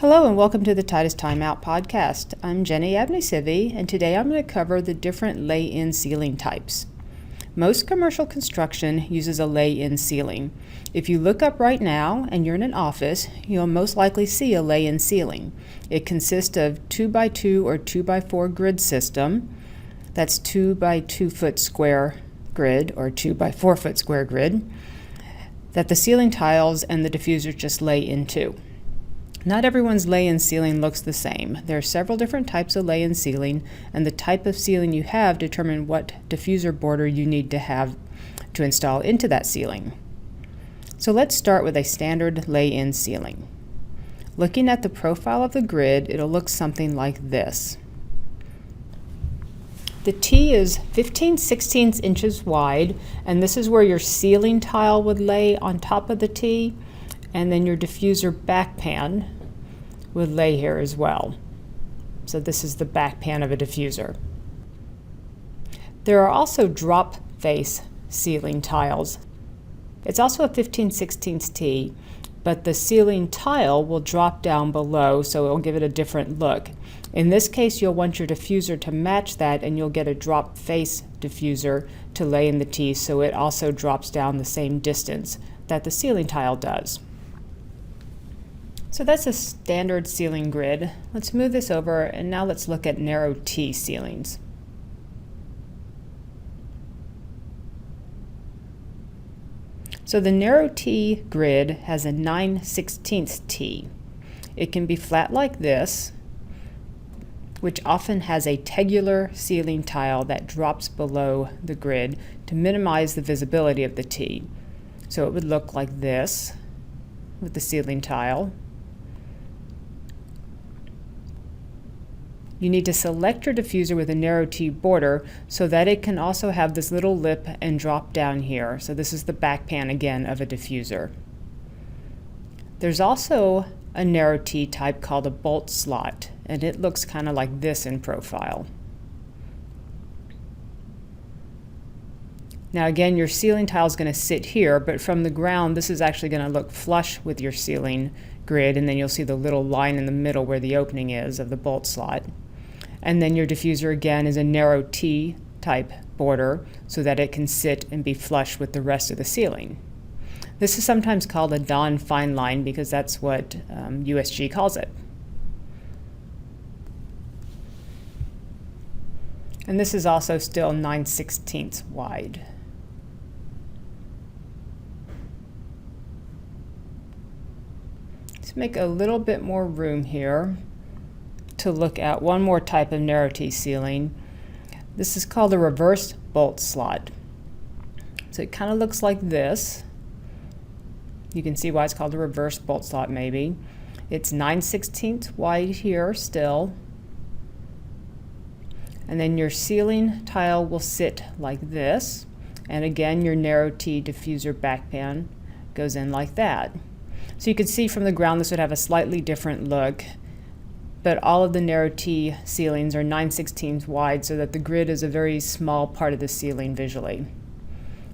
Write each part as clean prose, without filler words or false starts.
Hello and welcome to the Titus Timeout podcast. I'm Jenny Abney-Civy, and today I'm going to cover the different lay-in ceiling types. Most commercial construction uses a lay-in ceiling. If you look up right now and you're in an office, you'll most likely see a lay-in ceiling. It consists of 2x2 or 2x4 grid system. That's 2x2 foot square grid or 2x4 foot square grid that the ceiling tiles and the diffusers just lay into. Not everyone's lay-in ceiling looks the same. There are several different types of lay-in ceiling, and the type of ceiling you have determine what diffuser border you need to have to install into that ceiling. So let's start with a standard lay-in ceiling. Looking at the profile of the grid, it'll look something like this. The T is 15/16 inches wide, and this is where your ceiling tile would lay on top of the T, and then your diffuser back pan would lay here as well. So this is the back pan of a diffuser. There are also drop face ceiling tiles. It's also a 15/16 T, but the ceiling tile will drop down below, so it will give it a different look. In this case, you'll want your diffuser to match that, and you'll get a drop face diffuser to lay in the T, so it also drops down the same distance that the ceiling tile does. So that's a standard ceiling grid. Let's move this over, and now let's look at narrow T ceilings. So the narrow T grid has a 9/16 T. It can be flat like this, which often has a tegular ceiling tile that drops below the grid to minimize the visibility of the T. So it would look like this with the ceiling tile. You need to select your diffuser with a narrow T border so that it can also have this little lip and drop down here. So this is the back pan again of a diffuser. There's also a narrow T type called a bolt slot, and it looks kind of like this in profile. Now again, your ceiling tile is going to sit here, but from the ground this is actually going to look flush with your ceiling grid, and then you'll see the little line in the middle where the opening is of the bolt slot. And then your diffuser again is a narrow T type border so that it can sit and be flush with the rest of the ceiling. This is sometimes called a Dawn fine line because that's what USG calls it. And this is also still 9/16 wide. Let's make a little bit more room here to look at one more type of narrow T ceiling. This is called a reverse bolt slot. So it kind of looks like this. You can see why it's called a reverse bolt slot maybe. It's 9/16 wide here still. And then your ceiling tile will sit like this. And again, your narrow T diffuser back pan goes in like that. So you can see from the ground this would have a slightly different look, but all of the narrow T ceilings are 9/16 wide so that the grid is a very small part of the ceiling visually.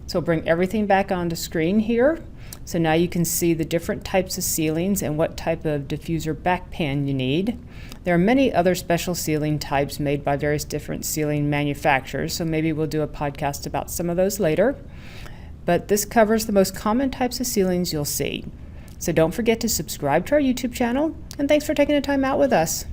So bring everything back onto screen here. So now you can see the different types of ceilings and what type of diffuser back pan you need. There are many other special ceiling types made by various different ceiling manufacturers, so maybe we'll do a podcast about some of those later. But this covers the most common types of ceilings you'll see. So don't forget to subscribe to our YouTube channel, and thanks for taking the time out with us.